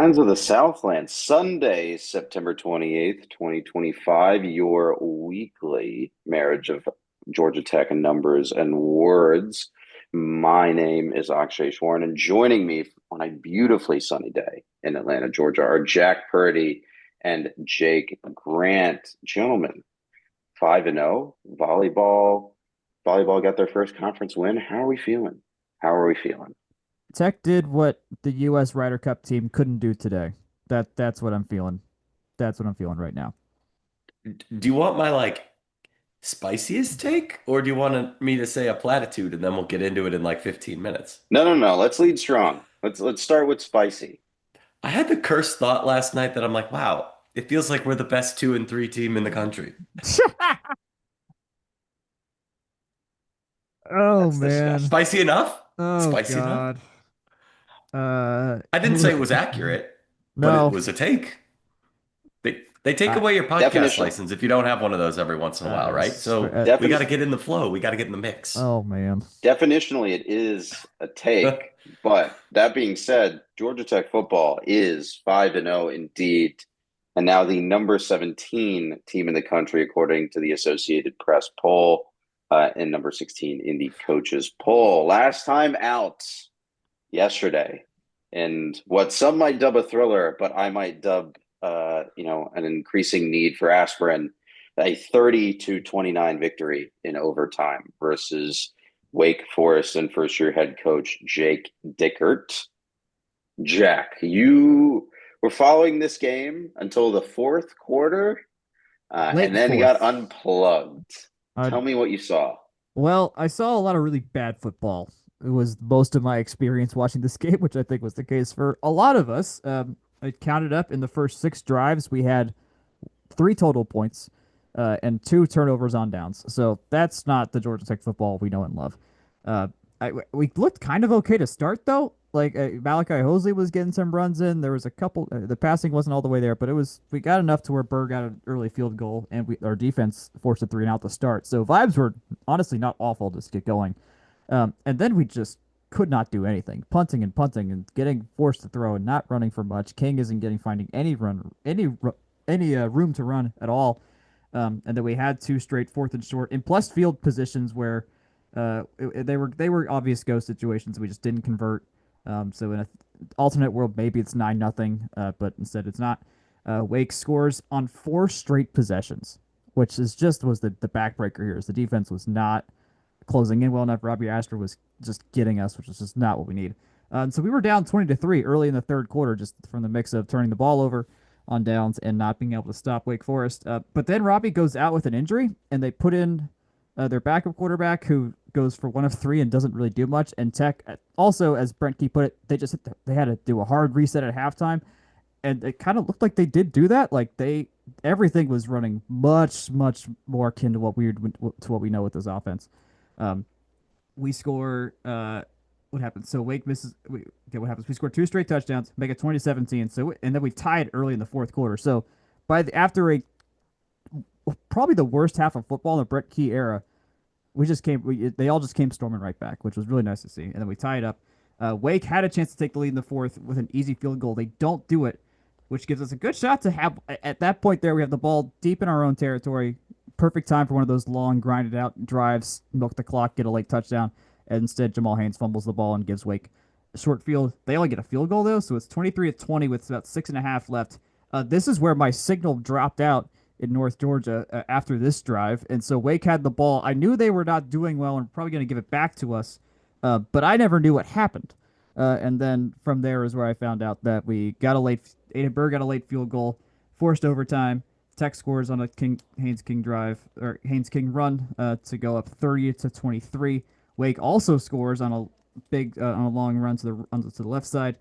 Sounds of the Southland, Sunday, September 28th, 2025, your weekly marriage of Georgia Tech and numbers and words. My name is Akshay, and joining me on a beautifully sunny day in Atlanta, Georgia, are Jack Purdy and Jake Grant. Gentlemen, 5-0, volleyball. Volleyball got their first conference win. How are we feeling? How are we feeling? Tech did what the U.S. Ryder Cup team couldn't do today. That's what I'm feeling. That's what I'm feeling right now. Do you want my spiciest take, or do you want me to say a platitude and then we'll get into it in like 15 minutes? No, no, no. Let's lead strong. Let's start with spicy. I had the cursed thought last night that I'm like, wow, it feels like we're the best 2 and 3 team in the country. Oh That's man. disgusting. Spicy enough? Oh Spicy enough? God. Uh, I didn't say it was accurate, but it no. was a take. They take I, away your podcast Definitional. license if you don't have one of those every once in a while, right? So we got to Defin get in the flow. We got to get in the mix. oh man. definitionally, it is a take. But that being said, Georgia Tech football is 5-0 indeed. And now the number 17 team in the country, according to the Associated Press poll, and number 16 in the coaches poll. Last time out yesterday. And what some might dub a thriller, but I might dub an increasing need for aspirin, a 30-29 victory in overtime versus Wake Forest and first year head coach Jake Dickert. Jack, you were following this game until the fourth quarter, Late and then he got fourth. unplugged. Uh, Tell me what you saw. well, I saw a lot of really bad football. It was most of my experience watching this game, which I think was the case for a lot of us. I counted up in the first six drives, we had three total points, and two turnovers on downs. So that's not the Georgia Tech football we know and love. Uh, we looked kind of okay to start though. Like Malachi Hosley was getting some runs in. There was a couple. The passing wasn't all the way there, but it was. We got enough to where Berg got an early field goal, and our defense forced a three and out to start. So vibes were honestly not awful to get going. And then we just could not do anything, punting and getting forced to throw and not running for much. King isn't getting finding any room to run at all. And then we had two straight fourth and short in plus field positions where they were obvious go situations. We just didn't convert. So in an alternate world, maybe it's 9-0, but instead it's not. Wake scores on four straight possessions, which is just was the backbreaker here. Is the defense was not closing in well enough. Robbie Astor was just getting us, which is just not what we need. And so we were down 20-3 early in the third quarter, just from the mix of turning the ball over on downs and not being able to stop Wake Forest. But then Robbie goes out with an injury, and they put in their backup quarterback who goes for one of three and doesn't really do much. And Tech also, as Brent Key put it, they had to do a hard reset at halftime, and it kind of looked like they did do that. Like they everything was running much more akin to what we know with this offense. Um, we score. What happens? So Wake misses. Okay, what happens? We score two straight touchdowns, make it 20-17. So and then we tied early in the fourth quarter. So after a probably the worst half of football in the Brett Key era, we just came. They all just came storming right back, which was really nice to see. And then we tied up. Wake had a chance to take the lead in the fourth with an easy field goal. They don't do it, which gives us a good shot to have at that point. There, we have the ball deep in our own territory. Perfect time for one of those long, grinded out drives, milk the clock, get a late touchdown. And instead, Jamal Haynes fumbles the ball and gives Wake a short field. They only get a field goal though, so it's 23-20 with about 6.5 left. This is where my signal dropped out in North Georgia after this drive, and so Wake had the ball. I knew they were not doing well and probably going to give it back to us, but I never knew what happened. And then from there is where I found out that we got a late. Aiden Berg got a late field goal, forced overtime. Tech scores on a Haynes King drive or Haynes King run to go up 30-23. Wake also scores on a long run to the left side,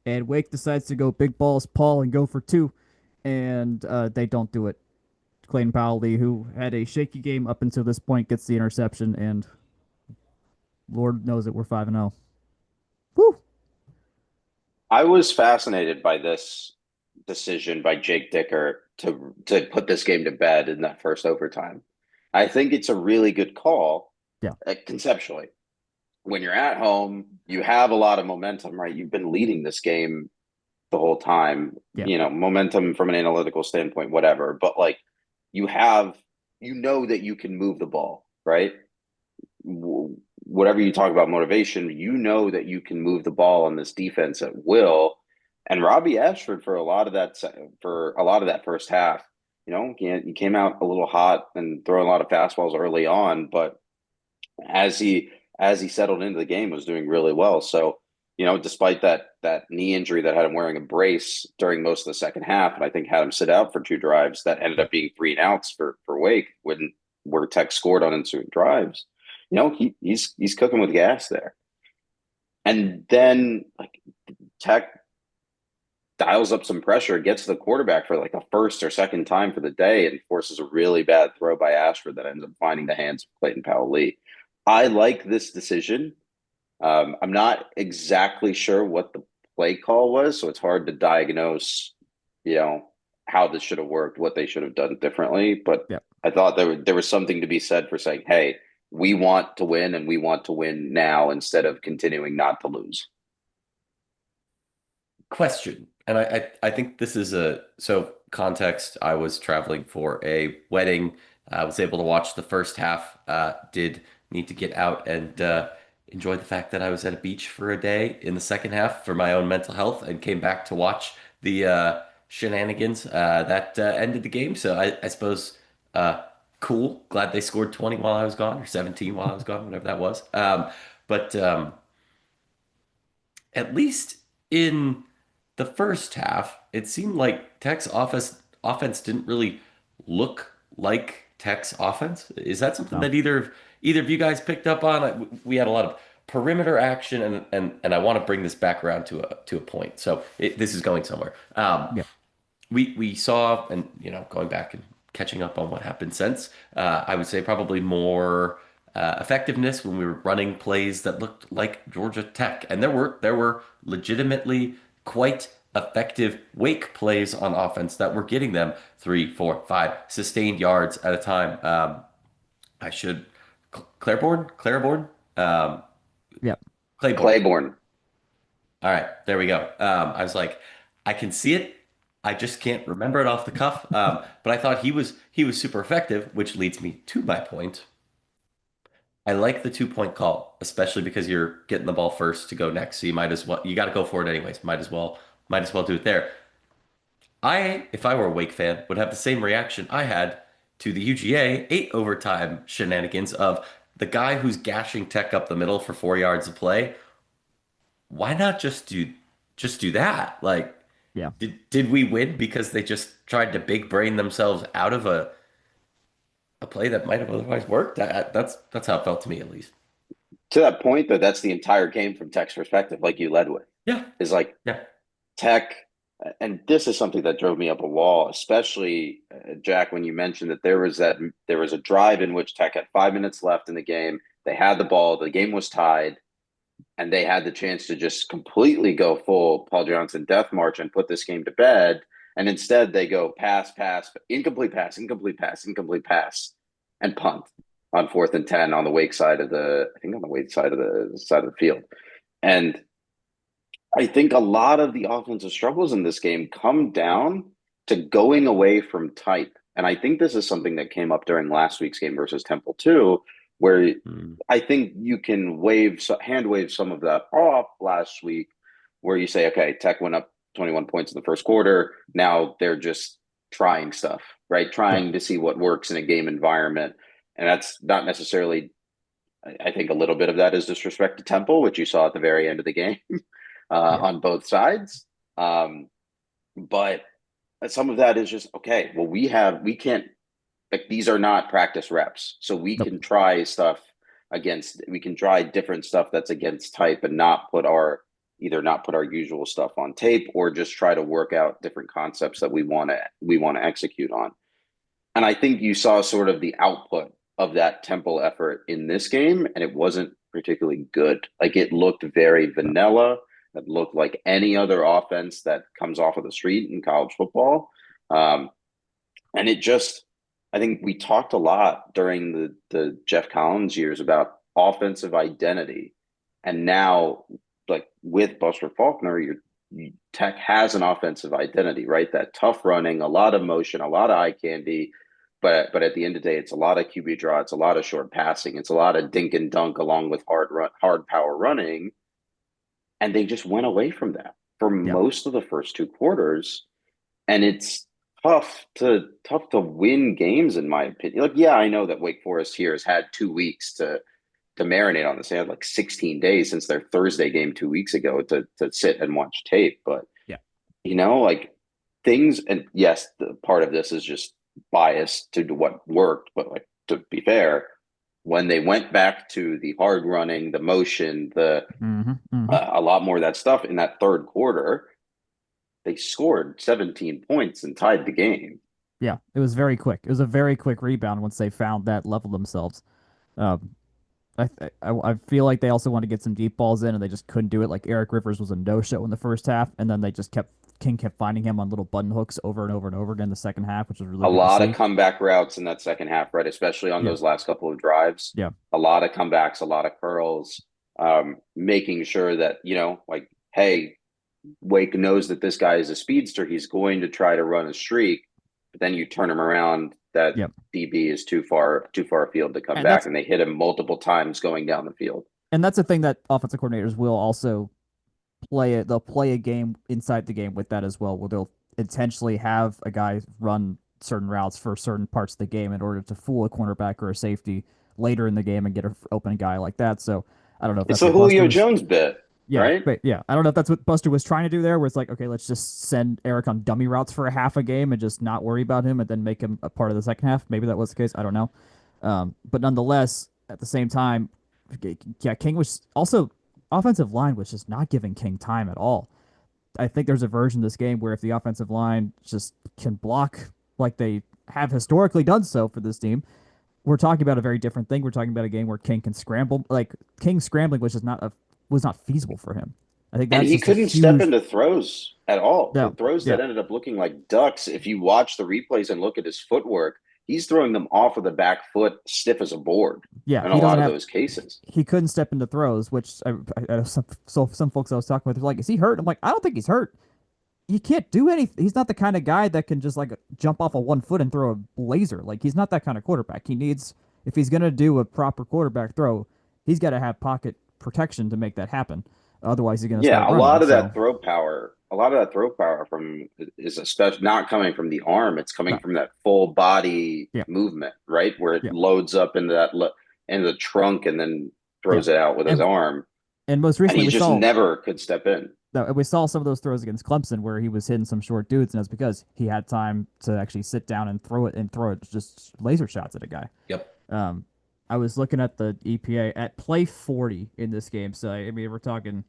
and Wake decides to go big balls Paul and go for two, and they don't do it. Clayton Powell Lee, who had a shaky game up until this point, gets the interception, and Lord knows it, we're 5-0. Woo! I was fascinated by this decision by Jake Dicker to put this game to bed in that first overtime. I think it's a really good call Yeah. conceptually. When you're at home, you have a lot of momentum, right? You've been leading this game the whole time. Yeah. You know, momentum from an analytical standpoint, whatever. But like you have, that you can move the ball, right? Whatever you talk about motivation, that you can move the ball on this defense at will. And Robbie Ashford for a lot of that first half, he came out a little hot and throwing a lot of fastballs early on, but as he settled into the game, was doing really well. So, despite that knee injury that had him wearing a brace during most of the second half, and I think had him sit out for 2 drives that ended up being 3 outs for Wake where Tech scored on ensuing drives. He's cooking with gas there. And then like Tech dials up some pressure, gets to the quarterback for like a first or second time for the day, and forces a really bad throw by Ashford that ends up finding the hands of Clayton Powell-Lee. I like this decision. I'm not exactly sure what the play call was, so it's hard to diagnose, how this should have worked, what they should have done differently. But I thought there was something to be said for saying, hey, we want to win, and we want to win now instead of continuing not to lose. Question. And I think this is so context. I was traveling for a wedding. I was able to watch the first half. Did need to get out and enjoy the fact that I was at a beach for a day in the second half for my own mental health, and came back to watch the shenanigans that ended the game. So I suppose cool. Glad they scored 20 while I was gone, or 17 while I was gone, whatever that was. But at least in the first half, it seemed like Tech's offense didn't really look like Tech's offense. Is that something that either of you guys picked up on? We had a lot of perimeter action, and I want to bring this back around to a point. So this is going somewhere. We saw, and going back and catching up on what happened since, I would say probably more effectiveness when we were running plays that looked like Georgia Tech, and there were legitimately quite effective Wake plays on offense that were getting them 3, 4, 5 sustained yards at a time. Claiborne. Claiborne. All right, there we go. I was like, I can see it. I just can't remember it off the cuff. But I thought he was super effective, which leads me to my point. I like the 2-point call, especially because you're getting the ball first to go next. So you got to go for it anyways. Might as well do it there. If I were a Wake fan, would have the same reaction I had to the UGA 8 overtime shenanigans of the guy who's gashing Tech up the middle for 4 yards of play. Why not just do that? Like, did we win because they just tried to big brain themselves out of a play that might have otherwise worked? That's how it felt to me, at least. To that point, though, that's the entire game from Tech's perspective, like you led with. Yeah. Is like Tech, and this is something that drove me up a wall, especially, Jack, when you mentioned that there was a drive in which Tech had 5 minutes left in the game. They had the ball, the game was tied, and they had the chance to just completely go full Paul Johnson death march and put this game to bed. And instead they go pass, incomplete pass, and punt on 4th and 10 on the Wake side of the field. And I think a lot of the offensive struggles in this game come down to going away from type. And I think this is something that came up during last week's game versus Temple too, where I think you can hand wave some of that off last week, where you say, okay, Tech went up 21 points in the first quarter. Now they're just trying stuff, right? Trying to see what works in a game environment. And that's not necessarily, I think a little bit of that is disrespect to Temple, which you saw at the very end of the game on both sides. But some of that is just, okay, well, we can't, like, these are not practice reps. So we can try different stuff that's against type, and not put our usual stuff on tape, or just try to work out different concepts that we want to execute on. And I think you saw sort of the output of that Temple effort in this game, and it wasn't particularly good. Like, it looked very vanilla. It looked like any other offense that comes off of the street in college football. And I think we talked a lot during the Jeff Collins years about offensive identity. And now, like, with Buster Faulkner, Tech has an offensive identity, right? That tough running, a lot of motion, a lot of eye candy. But at the end of the day, it's a lot of QB draw. It's a lot of short passing. It's a lot of dink and dunk along with hard power running. And they just went away from that for most of the first two quarters. And it's tough to win games, in my opinion. Like, yeah, I know that Wake Forest here has had 2 weeks to marinate on this. They had like 16 days since their Thursday game 2 weeks ago to sit and watch tape. But like things, and yes, the part of this is just biased to what worked, but like to be fair, when they went back to the hard running, the motion, a lot more of that stuff in that third quarter, they scored 17 points and tied the game. Yeah, it was very quick. It was a very quick rebound once they found that level themselves. Um, I feel like they also want to get some deep balls in, and they just couldn't do it. Like Eric Rivers was a no-show in the first half, and then King kept finding him on little button hooks over and over and over again in the second half, which was really a good lot to of see. comeback routes in that second half, right? Especially on those last couple of drives. Yeah, a lot of comebacks, a lot of curls, making sure that like, hey, Wake knows that this guy is a speedster. He's going to try to run a streak, but then you turn him around. That DB is too far afield to come back, and they hit him multiple times going down the field. And that's the thing that offensive coordinators will also play it. They'll play a game inside the game with that as well, where they'll intentionally have a guy run certain routes for certain parts of the game in order to fool a cornerback or a safety later in the game and get an open guy like that. So I don't know if it's a Julio Jones bit. Yeah, right? But I don't know if that's what Buster was trying to do there, where it's like, okay, let's just send Eric on dummy routes for a half a game and just not worry about him and then make him a part of the second half. Maybe that was the case. I don't know. But nonetheless, at the same time, King was also offensive line was just not giving King time at all. I think there's a version of this game where if the offensive line just can block like they have historically done so for this team, we're talking about a very different thing. We're talking about a game where King can scramble. Like King scrambling was just not feasible for him. I think that's and he couldn't step into throws at all. No, the throws that ended up looking like ducks. If you watch the replays and look at his footwork, he's throwing them off of the back foot, stiff as a board. Yeah, in a lot of those cases, he couldn't step into throws. Which some folks I was talking with were like, "Is he hurt?" I'm like, "I don't think he's hurt. He can't do anything. He's not the kind of guy that can just like jump off of 1 foot and throw a laser. Like he's not that kind of quarterback. He needs, if he's gonna do a proper quarterback throw, he's got to have pocket protection to make that happen. Otherwise, he's gonna start running. A lot of that throw power from is especially not coming from the arm. It's coming from that full body movement, right, where it loads up into into the trunk and then throws it out with his arm. And most recently, he just never could step in. We saw some of those throws against Clemson where he was hitting some short dudes, and it's because he had time to actually sit down and throw it just laser shots at a guy. Yep. I was looking at the EPA at play 40 in this game, so I mean we're talking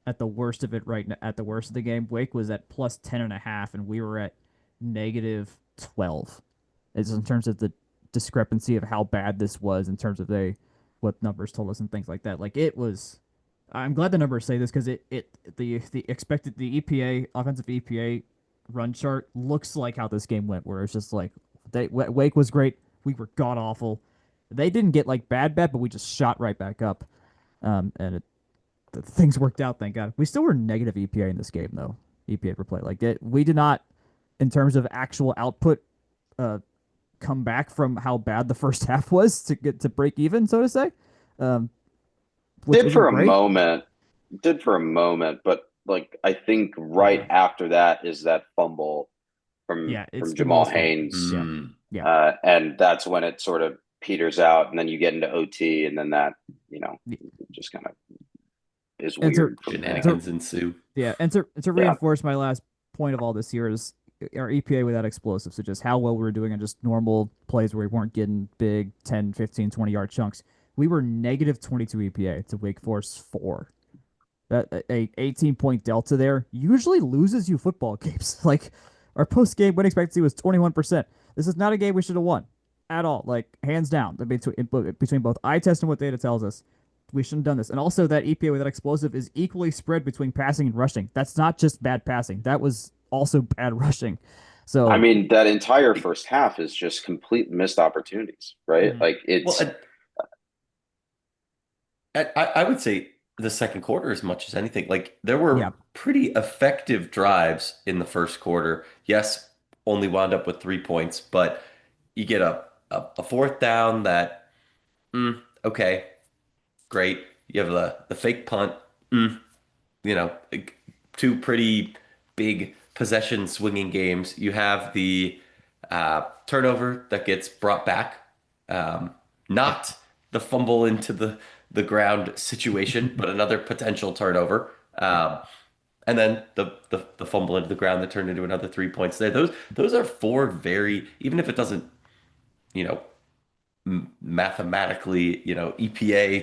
at the worst of it right now. At the worst of the game, Wake was at plus 10.5, and we were at negative 12. It's in terms of the discrepancy of how bad this was in terms of what numbers told us and things like that. Like it was. I'm glad the numbers say this because the expected the EPA offensive EPA run chart looks like how this game went, where it's just like Wake was great, we were god awful. They didn't get like bad, but we just shot right back up, and things worked out. Thank God. We still were negative EPA in this game though. EPA per play, we did not, in terms of actual output, come back from how bad the first half was to get to break even, so to say. Did for a moment, but like I think right after that is that fumble from Jamal Haynes. And that's when it sort of peters out, and then you get into OT, and then that just kind of is weird. Shenanigans ensue. Yeah, and to reinforce my last point of all this here is our EPA without explosives, so just how well we were doing on just normal plays where we weren't getting big 10, 15, 20-yard chunks. We were negative 22 EPA to Wake Forest 4. That a 18-point delta there usually loses you football games. Like our post-game win expectancy was 21%. This is not a game we should have won at all. Like hands down between both eye test and what data tells us, we shouldn't have done this. And also that EPA without explosive is equally spread between passing and rushing. That's not just bad passing. That was also bad rushing. So I mean that entire first half is just complete missed opportunities, right? Like it's. I would say the second quarter as much as anything. Like there Yeah. were pretty effective drives in the first quarter. Yes, only wound up with 3 points, but you get a fourth down that, okay, great. You have the fake punt, mm, like, two pretty big possession swinging games. You have the turnover that gets brought back, um, Yeah. not the fumble into the ground situation, but another potential turnover. And then the fumble into the ground that turned into another 3 points there. Those are four very, even if it doesn't, you know, mathematically, EPA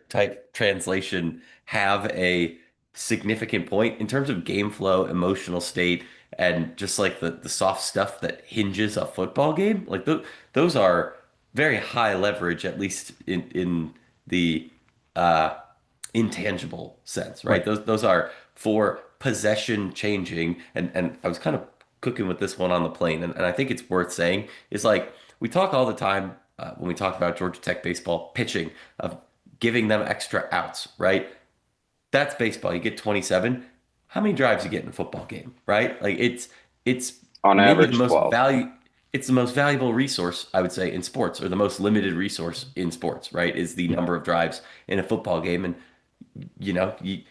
type translation have a significant point in terms of game flow, emotional state, and just like the soft stuff that hinges a football game. Like those are very high leverage, at least in the uh, intangible sense, right? Right. Those are for possession changing, and I was kind of cooking with this one on the plane, and I think it's worth saying is like we talk all the time when we talk about Georgia Tech baseball pitching of giving them extra outs, right? That's baseball. You get 27. How many drives you get in a football game, right? Like it's On maybe the average, most 12. value it's the most valuable resource, I would say, in sports, or the most limited resource in sports, right? Is the Yeah. number of drives in a football game. And you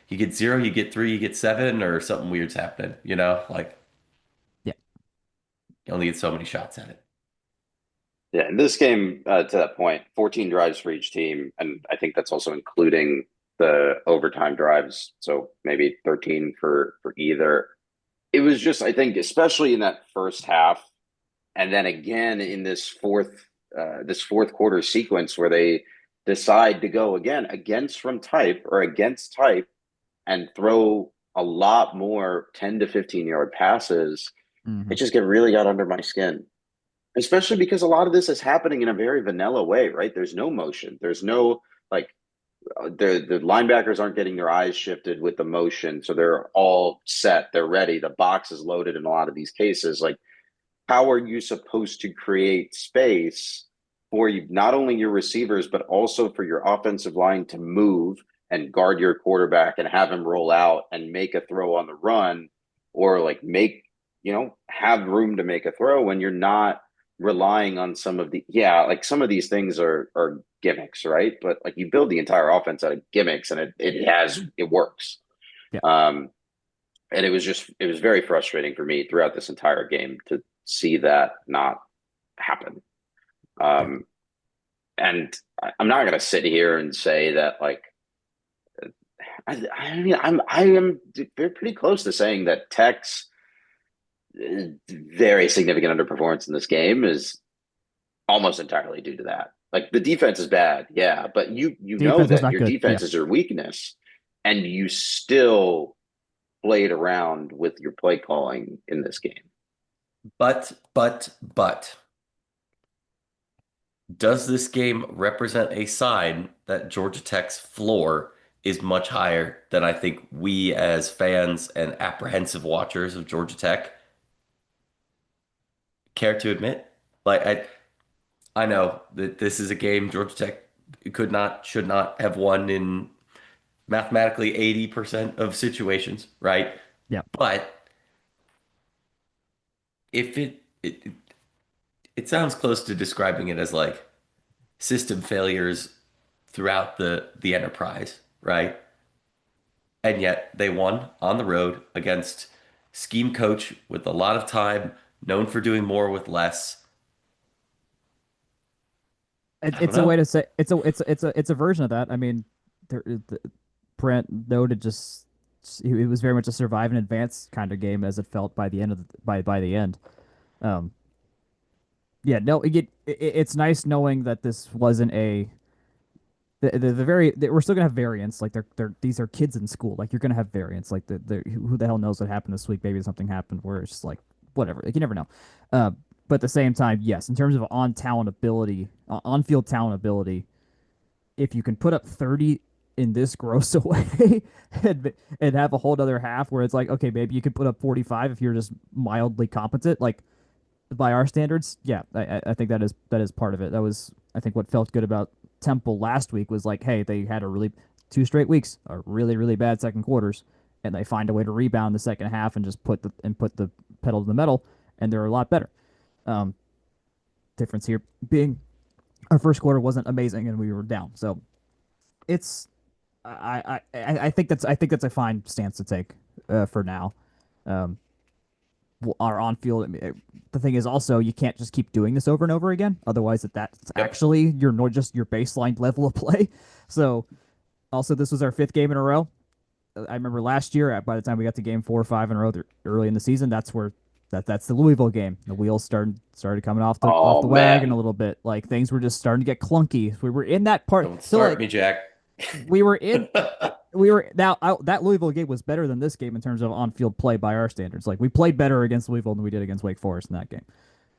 get zero, you get three, you get seven, or something weird's happening, like Yeah. you only get so many shots at it. Yeah, in this game, to that point, 14 drives for each team, and I think that's also including the overtime drives, so maybe 13 for either. It was just, I think, especially in that first half, and then again in this fourth quarter sequence where they decide to go again against from type or against type and throw a lot more 10 to 15 yard passes. It Hmm. just really got under my skin, especially because a lot of this is happening in a very vanilla way, right? There's no motion. There's no like the linebackers aren't getting their eyes shifted with the motion, so they're all set. They're ready. The box is loaded in a lot of these cases. Like, how are you supposed to create space for you, not only your receivers but also for your offensive line to move and guard your quarterback and have him roll out and make a throw on the run, or like make have room to make a throw when you're not relying on some of the like some of these things are gimmicks, right? But like you build the entire offense out of gimmicks and it works. Yeah. And it was very frustrating for me throughout this entire game to see that not happen. Yeah. Um, and I'm not going to sit here and say that like I mean I am pretty close to saying that Tech's very significant underperformance in this game is almost entirely due to that. Like the defense is bad, yeah, but you know Defense was that not your good. Yeah. defense is your weakness, and you still played around with your play calling in this game. But, does this game represent a sign that Georgia Tech's floor is much higher than I think we as fans and apprehensive watchers of Georgia Tech care to admit? Like I know that this is a game Georgia Tech could not, should not have won in mathematically 80% of situations, right? Yeah. But if it sounds close to describing it as like system failures throughout the enterprise, right? And yet they won on the road against scheme coach with a lot of time, known for doing more with less. I don't It's a way know. to say it's a version of that. I mean, Brent noted just it was very much a survive and advance kind of game as it felt by the end of by the end. Um, yeah, no, it's nice knowing that this wasn't a we're still gonna have variants. Like these are kids in school. Like you're gonna have variants. Like the who the hell knows what happened this week? Maybe something happened where it's just like whatever. Like you never know. Uh, but at the same time, yes, in terms of on field talent ability, if you can put up 30 in this gross a way and have a whole other half where it's like, okay, maybe you could put up 45 if you're just mildly competent, like by our standards, yeah, I think that is part of it. That was I think what felt good about Temple last week was like, hey, they had a really 2 straight weeks are really, really bad second quarters, and they find a way to rebound the second half and just put the pedal to the metal, and they're a lot better. Um, Difference here being our first quarter wasn't amazing and we were down. So it's I think that's a fine stance to take for now. Um, our on field. I mean, the thing is also you can't just keep doing this over and over again. Otherwise, that's Yep. actually just your baseline level of play. So also this was our 5th game in a row. I remember last year by the time we got to game 4 or 5 in a row early in the season, that's where that's the Louisville game. The wheels started coming off the Oh wagon man. a little bit. Like things were just starting to get clunky. We were in that part. Don't So start like me, Jack. we were in we were now that Louisville game was better than this game in terms of on-field play by our standards. Like we played better against Louisville than we did against Wake Forest in that game.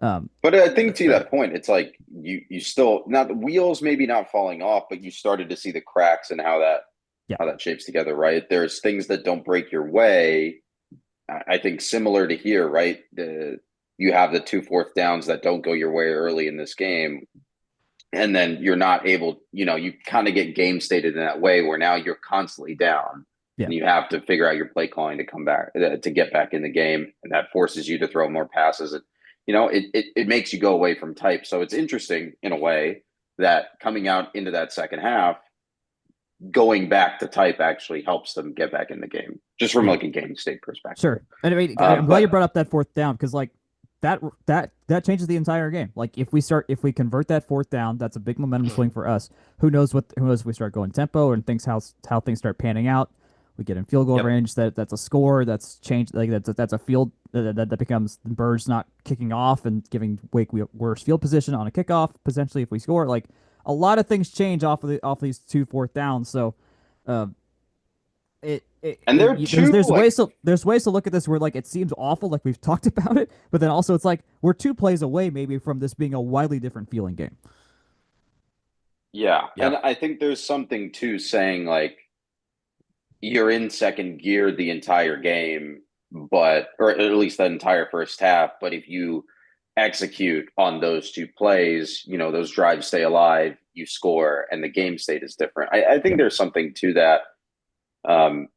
But I think That's to fair. that point, it's like you still now the wheels maybe not falling off, but you started to see the cracks and Yeah, how that shapes together, right? There's things that don't break your way. I think similar to here, right? You have the 2 4th downs that don't go your way early in this game, and then you're not able, you kind of get game stated in that way where now you're constantly down yeah, and you have to figure out your play calling to come back to get back in the game, and that forces you to throw more passes. It makes you go away from type. So it's interesting in a way that coming out into that second half, going back to type actually helps them get back in the game, just from yeah. like a game state perspective. Sure. And I mean, I'm glad you But brought up that 4th down because like that changes the entire game. Like if we convert that 4th down, that's a big momentum swing for us. Who knows if we start going tempo and things how things start panning out. We get in field goal Yep. range. That's a score. That's changed. Like that's a field that becomes the Birds not kicking off and giving Wake worse field position on a kickoff potentially if we score. Like a lot of things change off these 2 4th downs. So. Uh, and they're two like there's ways to look at this where like it seems awful like we've talked about it, but then also it's like we're 2 plays away maybe from this being a widely different feeling game. yeah, and Yep. I think there's something to saying like you're in second gear the entire game, but or at least the entire first half. But if you execute on those 2 plays, those drives stay alive, you score, and the game state is different. I think Yep. there's something to that. Um,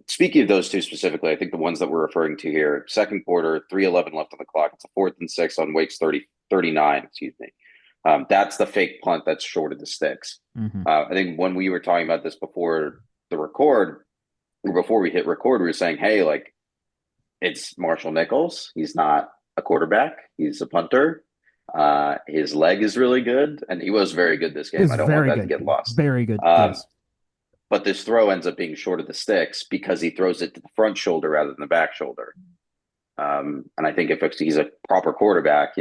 Speaking of those two specifically, I think the ones that we're referring to here, second quarter, 3:11 left on the clock. It's a 4th and 6 on Wake's 39, excuse me. That's the fake punt that's short of the sticks. Mm-hmm. I think when we were talking about this before the record, or before we hit record, we were saying, hey, like, it's Marshall Nichols. He's not a quarterback. He's a punter. His leg is really good, and he was very good this game. It's I don't want very that to good. get lost. Very good. Um, Yes. but this throw ends up being short of the sticks because he throws it to the front shoulder rather than the back shoulder. And I think if he's a proper quarterback,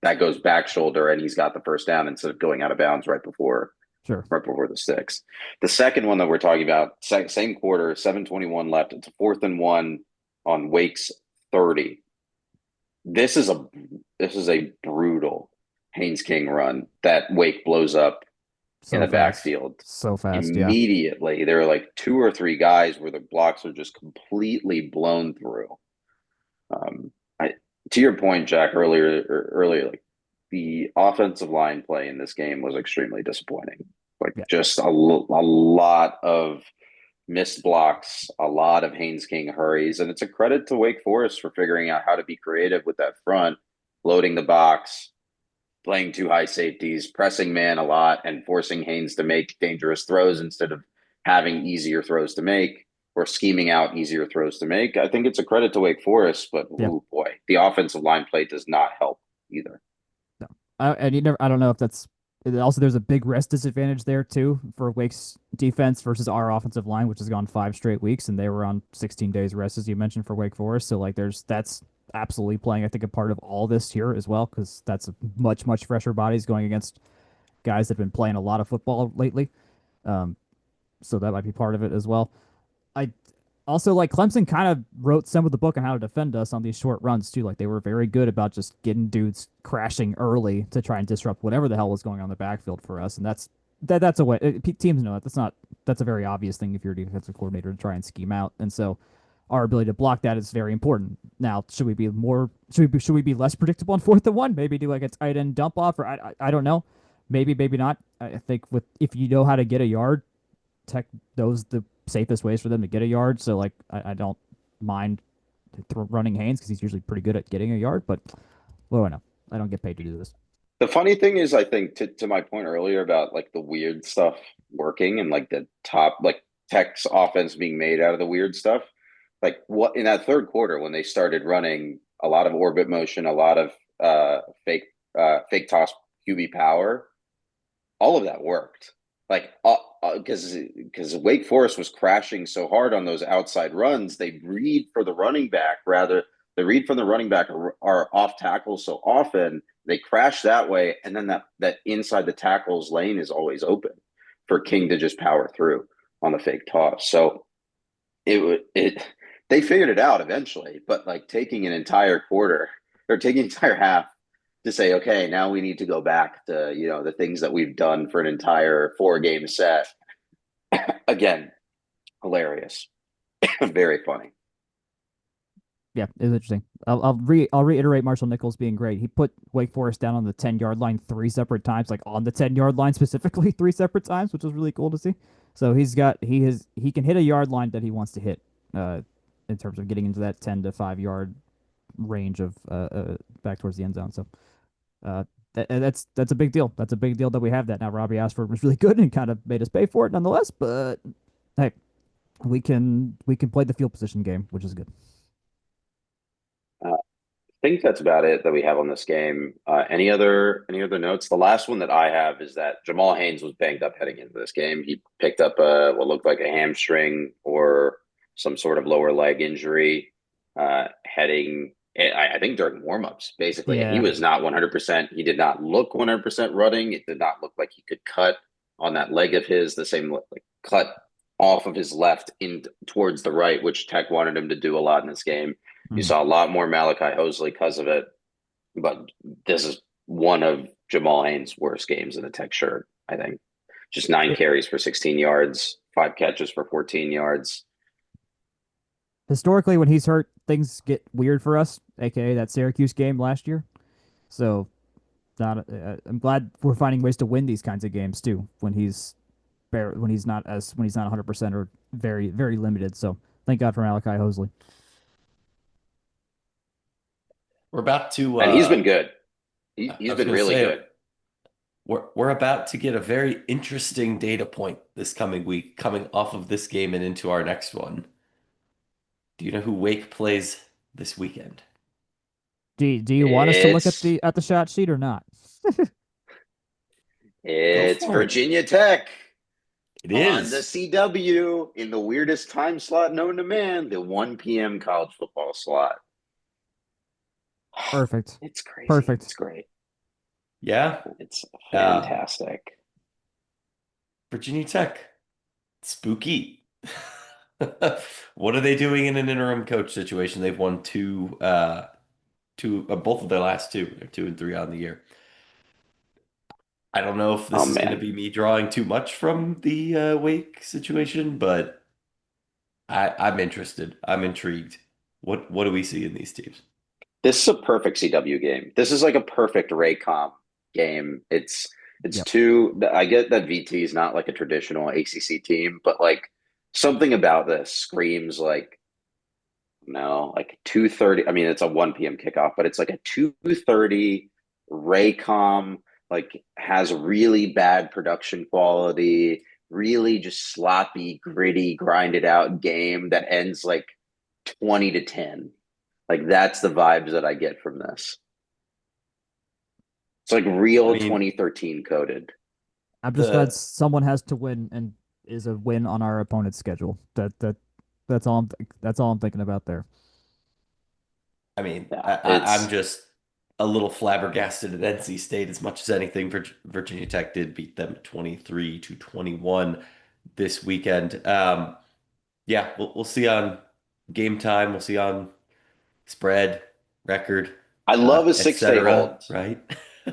that goes back shoulder and he's got the first down instead of going out of bounds Sure. right before the sticks. The second one that we're talking about, same quarter, 7:21 left. It's a 4th and 1 on Wake's 30. This is a brutal Haynes King run that Wake blows up in So the fast. backfield. So fast. Yeah. Immediately, there are like 2 or 3 guys where the blocks are just completely blown through. To your point, Jack, earlier, like the offensive line play in this game was extremely disappointing. Like Yeah. just a lot of missed blocks, a lot of Haynes King hurries, and it's a credit to Wake Forest for figuring out how to be creative with that front, loading the box, playing 2 high safeties, pressing man a lot, and forcing Haynes to make dangerous throws instead of having easier throws to make or scheming out easier throws to make. I think it's a credit to Wake Forest, but Yeah. oh boy, the offensive line play does not help either. No. I don't know if that's also there's a big rest disadvantage there too for Wake's defense versus our offensive line, which has gone 5 straight weeks, and they were on 16 days rest as you mentioned for Wake Forest. So like that's absolutely playing I think a part of all this here as well because that's a much fresher bodies going against guys that have been playing a lot of football lately. Um, so that might be part of it as well. I also like Clemson kind of wrote some of the book on how to defend us on these short runs too. Like they were very good about just getting dudes crashing early to try and disrupt whatever the hell was going on in the backfield for us. And that's a way teams know that. That's a very obvious thing if you're a defensive coordinator to try and scheme out. And so our ability to block that is very important. Now, should we be less predictable on 4th and 1? Maybe do like a tight end dump off, or I don't know. Maybe, maybe not. I think if you know how to get a yard, Tech those the safest ways for them to get a yard. So like I don't mind running Haynes because he's usually pretty good at getting a yard. But what do I know? I don't get paid to do this. The funny thing is, I think to my point earlier about like the weird stuff working and like the top like Tech's offense being made out of the weird stuff. Like what in that third quarter when they started running a lot of orbit motion, a lot of fake toss QB power, all of that worked. Like because Wake Forest was crashing so hard on those outside runs, they read for the running back rather. They read from the running back are off tackles so often they crash that way, and then that inside the tackles lane is always open for King to just power through on the fake toss. So it they figured it out eventually, but like taking an entire quarter or taking an entire half to say, okay, now we need to go back to, the things that we've done for an entire 4-game set. Again, hilarious. Very funny. Yeah, it was interesting. I'll reiterate Marshall Nichols being great. He put Wake Forest down on the 10-yard line 3 separate times, like on the 10-yard line specifically 3 separate times, which was really cool to see. So he can hit a yard line that he wants to hit, in terms of getting into that 10 to 5 yard range of back towards the end zone. So that's a big deal. That's a big deal that we have that now. Robbie Ashford was really good and kind of made us pay for it nonetheless. But hey, we can play the field position game, which is good. I think that's about it that we have on this game. Any other notes? The last one that I have is that Jamal Haynes was banged up heading into this game. He picked up what looked like a hamstring or some sort of lower leg injury heading. I think during warmups, basically, and he Yeah. was not 100%. He did not look 100% running. It did not look like he could cut on that leg of his, the same like cut off of his left in towards the right, which Tech wanted him to do a lot in this game. You Mm. saw a lot more Malachi Hosley because of it, but this is one of Jamal Haynes' worst games in a Tech shirt, I think. Just 9 carries for 16 yards, 5 catches for 14 yards. Historically, when he's hurt, things get weird for us, aka that Syracuse game last year. So, I'm glad we're finding ways to win these kinds of games too. When he's not 100% or very very limited. So, thank God for Malachi Hosley. We're about to. And he's been good. I He's was been going to really say good. we're about to get a very interesting data point this coming week, coming off of this game and into our next one. Do you know who Wake plays this weekend? Do you want us to look at It's the shot sheet or not? Go it's for it. Virginia Tech It on the is. CW in the weirdest time slot known to man, the 1 p.m. college football slot. Perfect. It's crazy. Perfect. It's great. Yeah. It's Uh, fantastic. Virginia Tech. Spooky. What are they doing in an interim coach situation? They've won both of their last two. They're 2-3 on the year. I don't know if Oh this is going to man. be me drawing too much from the Wake situation, but I'm interested. I'm intrigued. What do we see in these teams? This is a perfect CW game. This is like a perfect Raycom game. It's Yep. two. I get that VT is not like a traditional ACC team, but like something about this screams like no, like 2:30. I mean, it's a 1 p.m. kickoff, but it's like a 2:30 Raycom, like has really bad production quality, really just sloppy, gritty, grinded out game that ends like 20-10. Like that's the vibes that I get from this. It's like I real mean, 2013 coded. I'm just glad the someone has to win and is a win on our opponent's schedule. That's all I'm thinking about there. I mean, Yeah, I'm it's just a little flabbergasted at NC State as much as anything. Virginia Tech did beat them 23-21 this weekend. Yeah, we'll see on game time. We'll see on spread, record, I love a 6 day etc. hold. Right?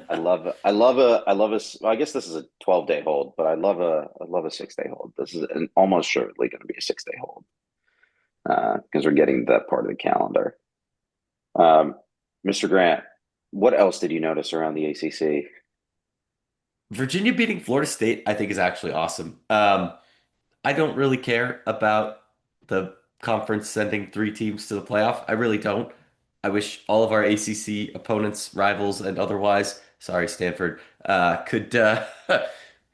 Well, I guess this is a 12-day hold, but I love a 6 day hold. This is almost surely going to be a 6 day hold because we're getting to that part of the calendar. Um, Mr. Grant, what else did you notice around the ACC? Virginia beating Florida State, I think, is actually awesome. I don't really care about the conference sending three teams to the playoff. I really don't. I wish all of our ACC opponents, rivals, and otherwise, sorry, Stanford, could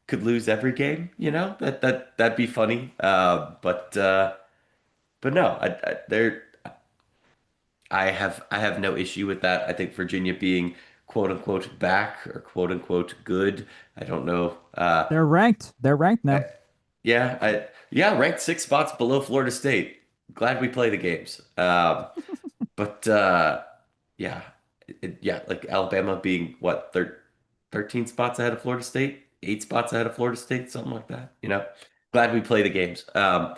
could lose every game. That'd be funny. But no, I have no issue with that. I think Virginia being quote unquote back or quote unquote good. I don't know. They're ranked. They're ranked now. Yeah, ranked 6 spots below Florida State. Glad we play the games. But yeah, yeah, like Alabama being what, 13 spots ahead of Florida State, 8 spots ahead of Florida State, something like that. Glad we play the games. But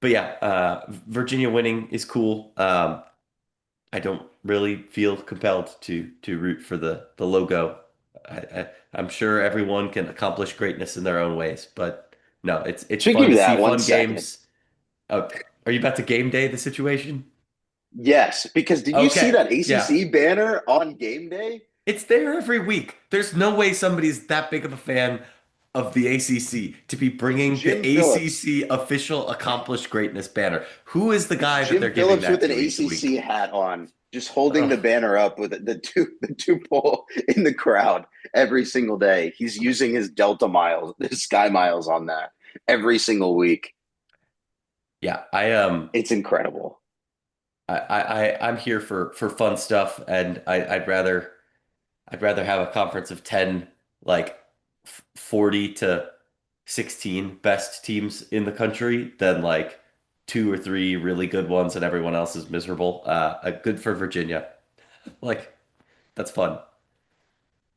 yeah, Virginia winning is cool. I don't really feel compelled to root for the logo. I'm sure everyone can accomplish greatness in their own ways, but no, it's Speaking fun of to see that, one fun second. games. Oh, are you about to game day the situation? Yes, because did you see Okay, that yeah. ACC banner on game day? It's there every week. There's no way somebody's that big of a fan of the ACC to be bringing the Jim Phillips. ACC official accomplished greatness banner. Who is the guy that Jim they're giving Phillips that with an to each ACC week? hat on, just holding the Ugh. banner up with the two pole in the crowd every single day. He's using his Delta miles, his Sky Miles on that every single week. Yeah, It's incredible. I'm here for fun stuff, and I'd rather have a conference of 10, like 40 to 16 best teams in the country than like two or three really good ones and everyone else is miserable. Good for Virginia. Like that's fun.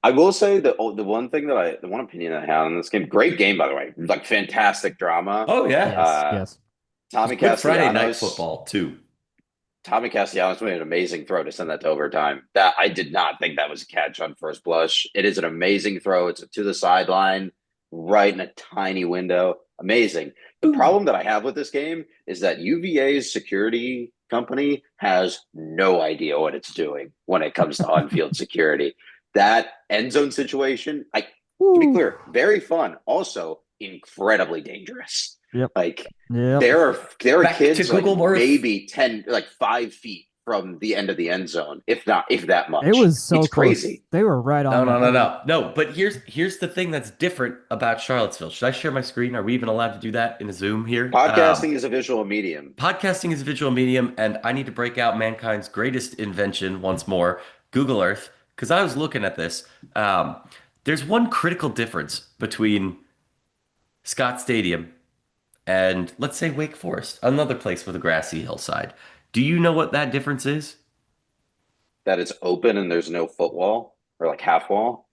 I will say the one thing the one opinion I had on this game, great game by the way, like fantastic drama. Oh yeah. Yes, Uh, yes. It's Tommy good Friday night Castellanos football too. Tommy Castellanos made an amazing throw to send that to overtime. That I did not think that was a catch on first blush. It is an amazing throw. It's to the sideline, right in a tiny window. Amazing. The Ooh. problem that I have with this game is that UVA's security company has no idea what it's doing when it comes to on-field security. That end zone situation, to be Woo. clear, very fun. Also incredibly dangerous. Yep. Like Yep. there are Back to kids like Google Earth. maybe 10, like 5 feet from the end of the end zone, if that It much. was so It's close. crazy. They were right No, on no, that. no, no. No, but here's the thing that's different about Charlottesville. Should I share my screen? Are we even allowed to do that in a Zoom here? Podcasting is a visual medium. Podcasting is a visual medium, and I need to break out mankind's greatest invention once more, Google Earth, because I was looking at this. Um, there's one critical difference between Scott Stadium and, let's say, Wake Forest, another place with a grassy hillside. Do you know what that difference is? That it's open and there's no footwall or like half wall.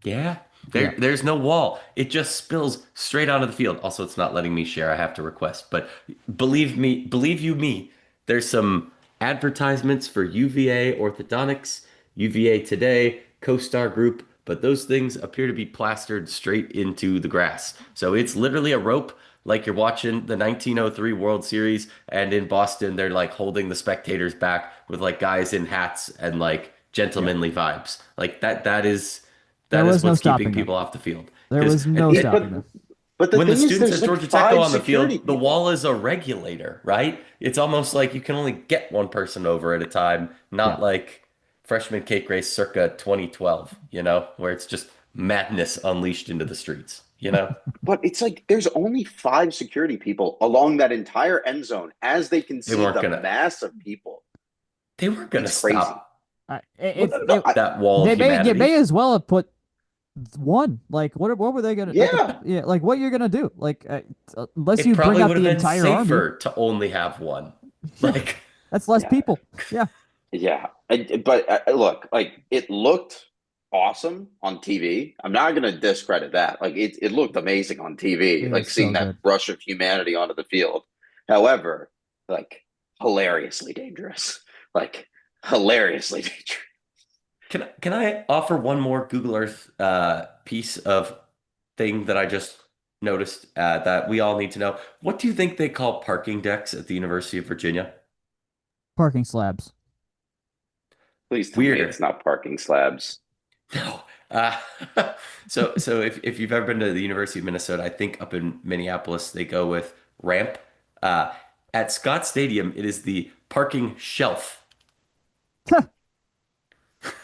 Yeah, Yeah. there's no wall. It just spills straight onto the field. Also, it's not letting me share. I have to request. But believe you me, there's some advertisements for UVA Orthodontics, UVA Today, CoStar Group, but those things appear to be plastered straight into the grass. So it's literally a rope like you're watching the 1903 World Series, and in Boston, they're like holding the spectators back with like guys in hats and like Yeah. gentlemanly vibes. Like that is There that is was no what's keeping stopping them. people off the field. There Because was no It, stopping but them. but the when the thing is, students there's at like Georgia Tech go five on the security field, the wall people. is a regulator, right? It's almost like you can only get one person over at a time, Yeah. not like freshman cake race circa 2012, where it's just madness unleashed into the streets. But it's like there's only five security people along that entire end zone as they can They see weren't the gonna mass of people. they weren't gonna It's crazy. stop Well, It's no, no, they, that wall of they may humanity. as well have put one. Like what were they gonna like? yeah, Yeah, like what you're gonna do? Like unless It you bring probably out would have the been entire army, safer to only have one. yeah, Like, that's less yeah. people. Yeah, Yeah, but look, like it looked awesome on TV. I'm not going to discredit that. Like it looked amazing on TV, it like was seeing so that good. rush of humanity onto the field. However, like hilariously dangerous, like hilariously dangerous. can I offer one more Google Earth piece of thing that I just noticed that we all need to know? What do you think they call parking decks at the University of Virginia? Parking slabs. Please tell me it's Weirder. not parking slabs. No, Uh, so if you've ever been to the University of Minnesota, I think up in Minneapolis they go with ramp. Uh, at Scott Stadium, it is the parking shelf.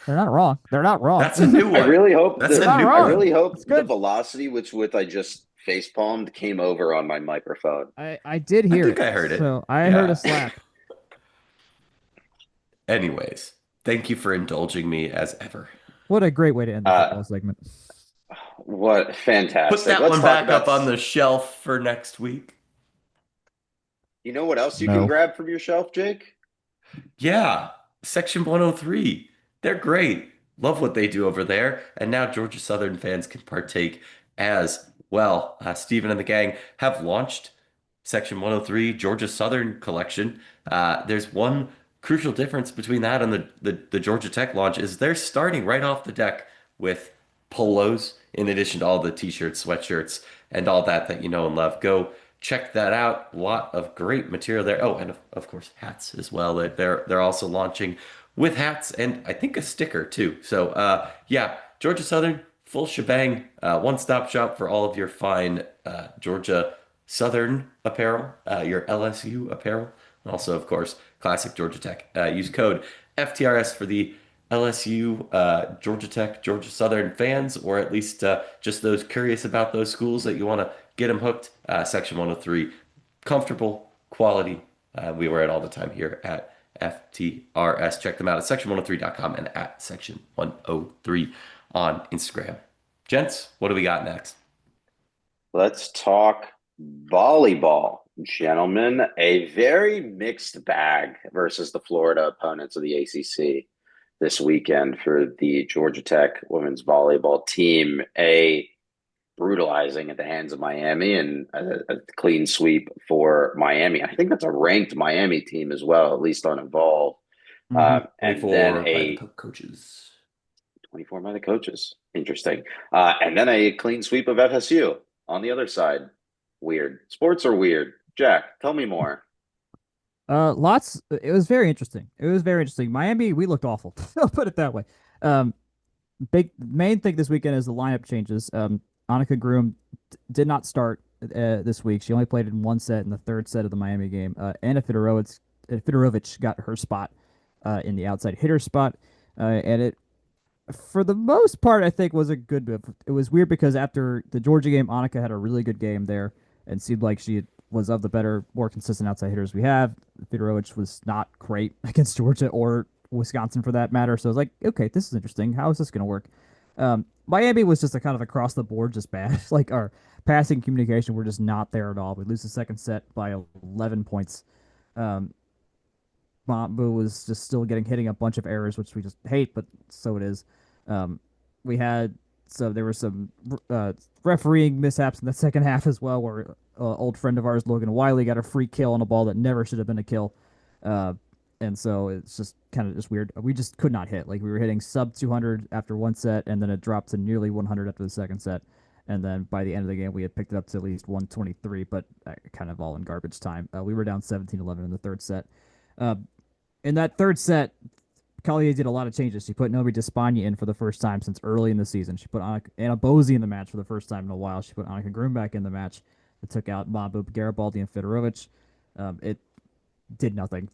They're not wrong. They're not wrong. That's a new I one. really hope That's They're a not the new I wrong. one. really hope It's the good. velocity with I just face palmed came over on my microphone. I did I hear think it. I heard it. So I heard a Yeah. slap. Anyways, thank you for indulging me as ever. What a great way to end the Uh, football segment. what Put fantastic. that Let's one talk back about up on the shelf for next week. you know what else you can No. grab from your shelf, Jake? Yeah, Section 103. They're great. Love what they do over there. And now Georgia Southern fans can partake as well. Stephen and the gang have launched Section 103 Georgia Southern collection. There's one crucial difference between that and the Georgia Tech launch is they're starting right off the deck with polos in addition to all the t-shirts, sweatshirts, and all that you know and love. Go check that out. A lot of great material there. Oh, and of course hats as well. They're also launching with hats and I think a sticker too. So yeah, Georgia Southern full shebang, one-stop shop for all of your fine Georgia Southern apparel, your LSU apparel, and also of course classic Georgia Tech. Use code FTRS for the LSU, Georgia Tech, Georgia Southern fans, or at least just those curious about those schools that you want to get them hooked. Section 103, comfortable, quality. We wear it all the time here at FTRS. Check them out at section103.com and at section 103 on Instagram. Gents, what do we got next? Let's talk volleyball, gentlemen. A very mixed bag versus the Florida opponents of the ACC this weekend for the Georgia Tech women's volleyball team. A brutalizing at the hands of Miami and a clean sweep for Miami. I think that's a ranked Miami team as well, at least on Evolve. Mhm. And then 24 by the coaches. 24 by the coaches. Interesting. And then a clean sweep of FSU on the other side. Weird. Sports are weird. Jack, tell me more. Lots. It was very interesting. It was very interesting. Miami, we looked awful. I'll put it that way. Um, big main thing this weekend is the lineup changes. Annika Groom did not start this week. She only played in one set in the third set of the Miami game. Anna Fedorovic got her spot in the outside hitter spot, and it for the most part I think was a good move. It was weird because after the Georgia game, Annika had a really good game there and seemed like she was of the better, more consistent outside hitters we have. Fedorovic was not great against Georgia or Wisconsin for that matter. So I was like, okay, this is interesting. How is this going to work? Miami was just a kind of across the board, just bad. Like our passing communication, were just not there at all. We lose the second set by 11 points. Um, Boo was just still hitting a bunch of errors, which we just hate, but so it is. Um, we had there were some refereeing mishaps in the second half as well, where old friend of ours, Logan Wiley, got a free kill on a ball that never should have been a kill. Uh, and so it's just kind of just weird. We just could not hit. Like we were hitting sub 200 after one set, and then it dropped to nearly 100 after the second set. And then by the end of the game, we had picked it up to at least 123, but kind of all in garbage time. We were down 17-11 in the third set. Uh, in that third set, Collier did a lot of changes. She put Nomi Despaigne in for the first time since early in the season. She put Anna Bozy in the match for the first time in a while. She put Annika Groom back in the match. It took out Mambu, Garibaldi, and Fedorovic. It did nothing.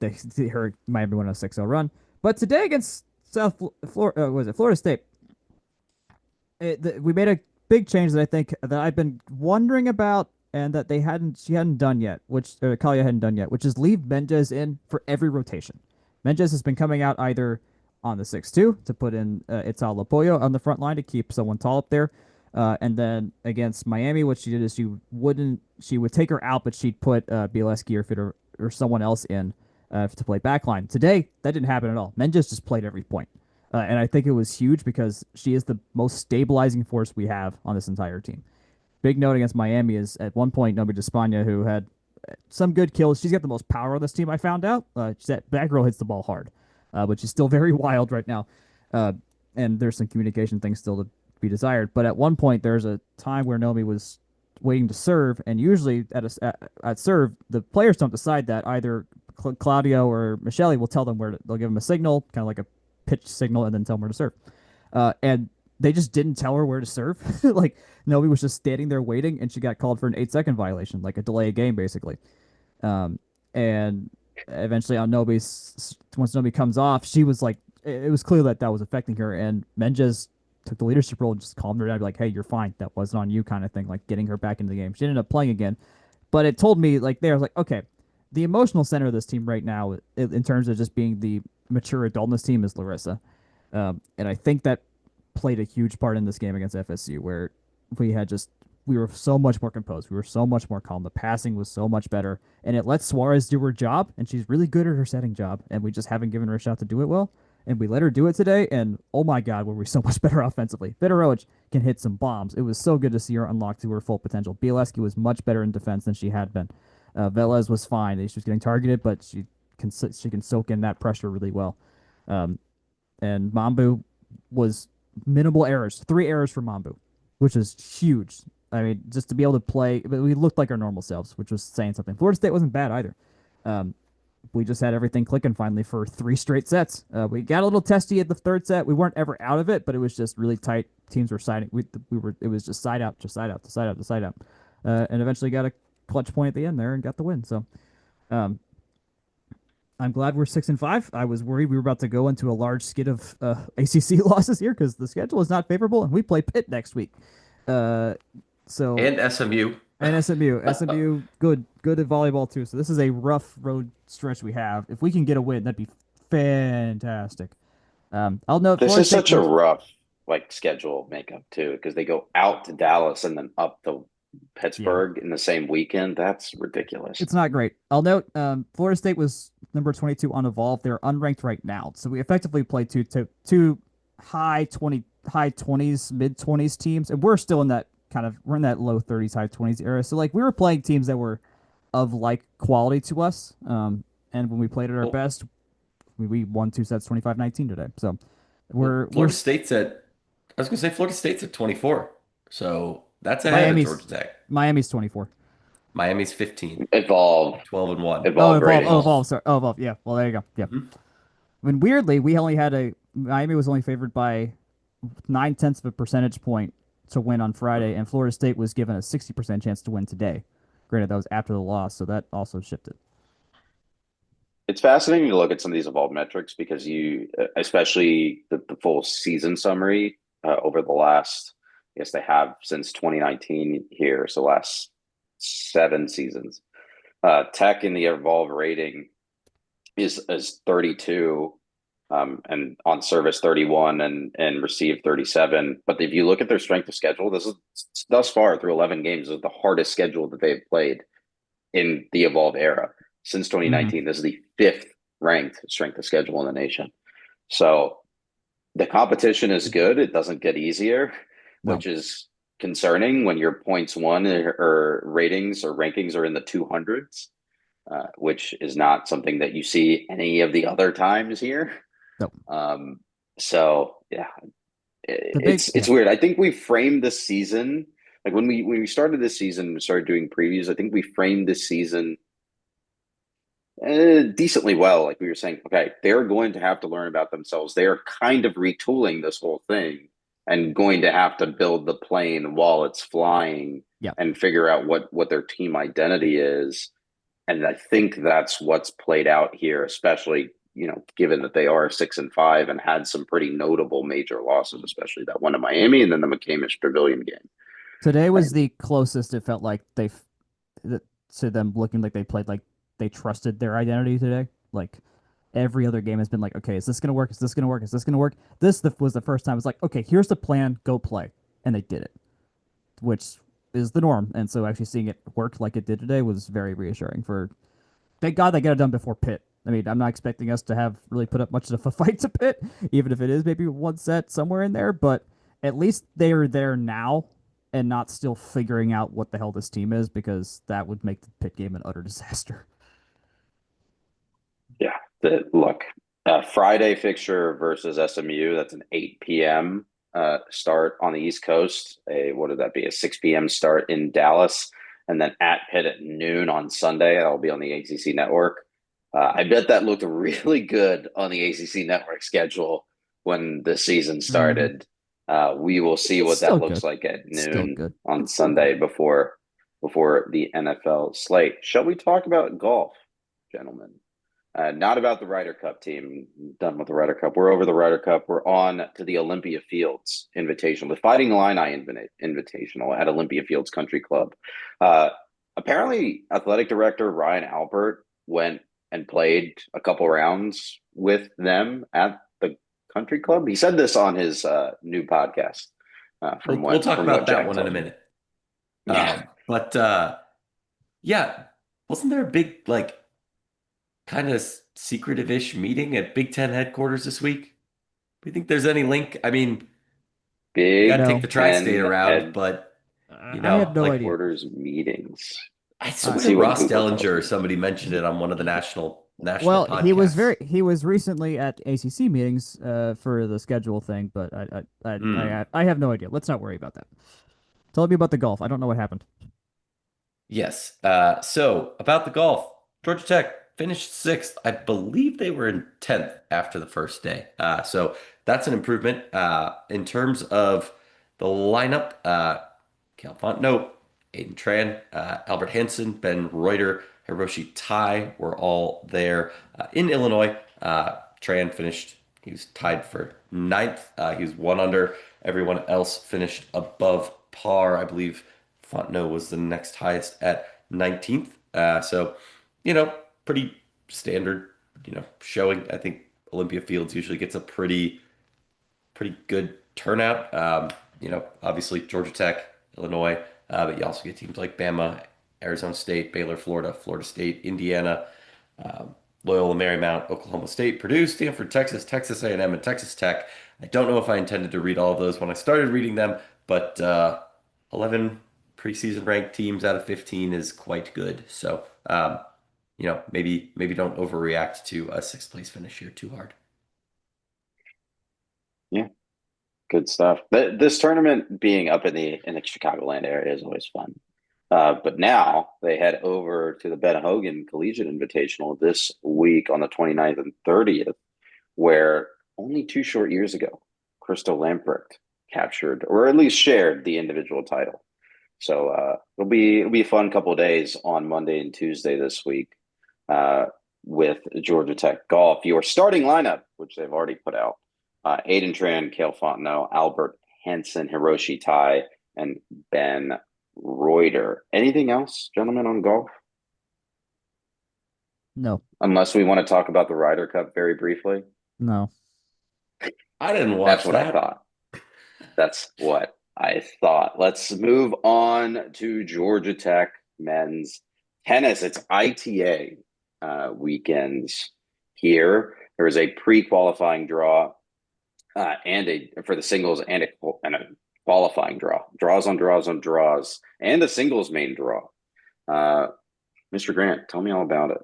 Her Miami went on a 6-0 run. But today against Florida State, we made a big change that I think that I've been wondering about and that she hadn't done yet, which Kalia hadn't done yet, which is leave Mendes in for every rotation. Mendes has been coming out either on the 6-2 to put in Ital Lapoyo on the front line to keep someone tall up there. And then against Miami, what she did is she would take her out, but she'd put Bieleski or someone else in to play backline. Today, that didn't happen at all. Mendes just played every point. And I think it was huge because she is the most stabilizing force we have on this entire team. Big note against Miami is at one point, Nomi Despaigne, who had some good kills. She's got the most power on this team, I found out. That girl hits the ball hard, but she's still very wild right now. And there's some communication things still to be desired. But at one point, there's a time where Nomi was waiting to serve, and usually at serve, the players don't decide that. Either Claudio or Michele will tell them they'll give them a signal, kind of like a pitch signal, and then tell them where to serve. And they just didn't tell her where to serve. Like nobody was just standing there waiting, and she got called for an 8-second violation, like a delay of game basically. Um, and eventually on Nobi's, once Nobi comes off, she was like, it was clear that that was affecting her, and Menges took the leadership role and just calmed her down, like, hey, you're fine. That wasn't on you, kind of thing, like getting her back into the game. She ended up playing again, but it told me like there, I was like, okay, the emotional center of this team right now, in terms of just being the mature adult in this team, is Larissa. And I think that played a huge part in this game against FSU, where we had just we were so much more composed. We were so much more calm. The passing was so much better, and it lets Suarez do her job, and she's really good at her setting job, and we just haven't given her a shot to do it well. And we let her do it today, and oh my God, were we so much better offensively. Fedorowicz can hit some bombs. It was so good to see her unlock to her full potential. Bielewski was much better in defense than she had been. Velez was fine. She was getting targeted, but she can soak in that pressure really well. Um, and Mambu was minimal errors, 3 errors for Mambu, which is huge. I mean, just to be able to play, but we looked like our normal selves, which was saying something. Florida State wasn't bad either. Um, we just had everything clicking finally for 3 straight sets. We got a little testy at the third set. We weren't ever out of it, but it was just really tight. Teams were siding. We were. It was just side out, just side out, to side out, to side out, and eventually got a clutch point at the end there and got the win. So, um, I'm glad we're 6-5. I was worried we were about to go into a large skid of ACC losses here because the schedule is not favorable, and we play Pitt next week. Uh, so And SMU. and SMU, good at volleyball too. So this is a rough road stretch we have. If we can get a win, that'd be fantastic. I'll note This Florida is State such a was rough like schedule makeup too, because they go out to Dallas and then up to yeah, Pittsburgh in the same weekend. That's ridiculous. it's not great. I'll note Florida State was number 22 on Evolve. They're unranked right now, so we effectively played two high 20s, mid 20s teams, and we're still in that we're in that low 30s, high 20s era. So like we were playing teams that were of like quality to us. And when we played at our Well, best, we won 2 sets 25-19 today. So well, we're Florida State's at, I was going to say Florida State's at 24. So that's ahead of Miami's Georgia Tech. Miami's 24. Miami's 15, Evolve, 12 and 1. Oh, evolve Evolve. Oh, ratings. Evolve. Sorry. Oh, Evolve. Yeah. Well, there you go. Yeah. Mhm. When weirdly, we only had Miami was only favored by 9/10 of a percentage point to win on Friday, and Florida State was given a 60% chance to win today. Granted, that was after the loss, so that also shifted. It's fascinating to look at some of these evolved metrics because especially the full season summary over the last, I guess they have since 2019 here, so last 7 seasons. Tech in the evolve rating is 32, and on service 31 and receive 37. But if you look at their strength of schedule, this is thus far through 11 games is the hardest schedule that they've played in the evolve era since Mm-hmm. 2019. This is the 5th ranked strength of schedule in the nation. So the competition is good. It doesn't get easier, No. which is concerning when your points won or ratings or rankings are in the 200s, which is not something that you see any of the other times here. No. So yeah, The big it's weird. I think we framed this season like when we started this season and started doing previews. I think we framed this season decently well. Like we were saying, okay, they're going to have to learn about themselves. They are kind of retooling this whole thing and going to have to build the plane while it's flying yeah. and figure out what their team identity is. And I think that's what's played out here, especially, given that they are 6-5 and had some pretty notable major losses, especially that one in Miami and then the McCamish Pavilion game. Today was Like, the closest it felt like to them looking like they played like they trusted their identity today. Like every other game has been like, okay, is this gonna work? Is this gonna work? Is this gonna work? Was the first time it's like, okay, here's the plan, go play, and they did it, which is the norm. And so actually seeing it work like it did today was very reassuring. For thank God they got it done before Pitt. I mean, I'm not expecting us to have really put up much of a fight to Pitt, even if it is maybe one set somewhere in there. But at least they are there now and not still figuring out what the hell this team is, because that would make the Pitt game an utter disaster. yeah, look, Friday fixture versus SMU. That's an 8 p.m. Start on the East Coast. What would that be? A 6 p.m. start in Dallas, and then at Pitt at noon on Sunday. That'll be on the ACC network. I bet that looked really good on the ACC network schedule when the season Mm-hmm. started. We will see It's what still that looks good. like at It's still noon good. on Sunday before the NFL slate. Shall we talk about golf, gentlemen? Not about the Ryder Cup team. Done with the Ryder Cup. We're over the Ryder Cup. We're on to the Olympia Fields Invitational, the Fighting Illini Invitational at Olympia Fields Country Club. Apparently, athletic director Ryan Albert went and played a couple rounds with them at the country club. He said this on his new podcast. We'll talk From about what that Jack one in a told me. minute. Yeah, But yeah, wasn't there a big like kind of secretive-ish meeting at Big Ten headquarters this week? Do you think there's any link? I mean, you got to Big take the No, tri-state Ten around, but I have no like idea. headquarters meetings. I Uh, Let's swear see what Ross Google tells Dellinger or me. somebody mentioned it on one of the national well, podcasts. he was recently at ACC meetings for the schedule thing, but Hmm. I have no idea. Let's not worry about that. Tell me about the golf. I don't know what happened. Yes. So about the golf, Georgia Tech finished sixth. I believe they were in 10th after the first day. So that's an improvement. In terms of the lineup, Cal Fontenot, Aiden Tran, Albert Hansen, Ben Reuter, Hiroshi Tai were all there. In Illinois, Tran finished, he was tied for ninth. He was one under. Everyone else finished above par. I believe Fontenot was the next highest at 19th. So, pretty standard, showing. I think Olympia Fields usually gets a pretty good turnout. Obviously Georgia Tech, Illinois, but you also get teams like Bama, Arizona State, Baylor, Florida, Florida State, Indiana, um, Loyola Marymount, Oklahoma State, Purdue, Stanford, Texas, Texas A&M, and Texas Tech. I don't know if I intended to read all of those when I started reading them, but 11 preseason ranked teams out of 15 is quite good. So, maybe don't overreact to a sixth place finish here too hard. Yeah, good stuff. This tournament being up in the Chicagoland area is always fun. But now they head over to the Ben Hogan Collegiate Invitational this week on the 29th and 30th, where only 2 short years ago, Crystal Lamprecht captured or at least shared the individual title. So it'll be a fun couple of days on Monday and Tuesday this week uh, with Georgia Tech golf. Your starting lineup, which they've already put out: Aiden Tran, Cale Fontenot, Albert Hansen, Hiroshi Tai, and Ben Reuter. Anything else, gentlemen, on golf? No, Unless we want to talk about the Ryder Cup very briefly. no. I didn't That's watch what I that. thought. That's what I thought. Let's move on to Georgia Tech men's tennis. It's ITA weekends here. There is a pre-qualifying draw and a for the singles and a qualifying draw. Draws on draws on draws and a singles main draw. Mr. Grant, tell me all about it.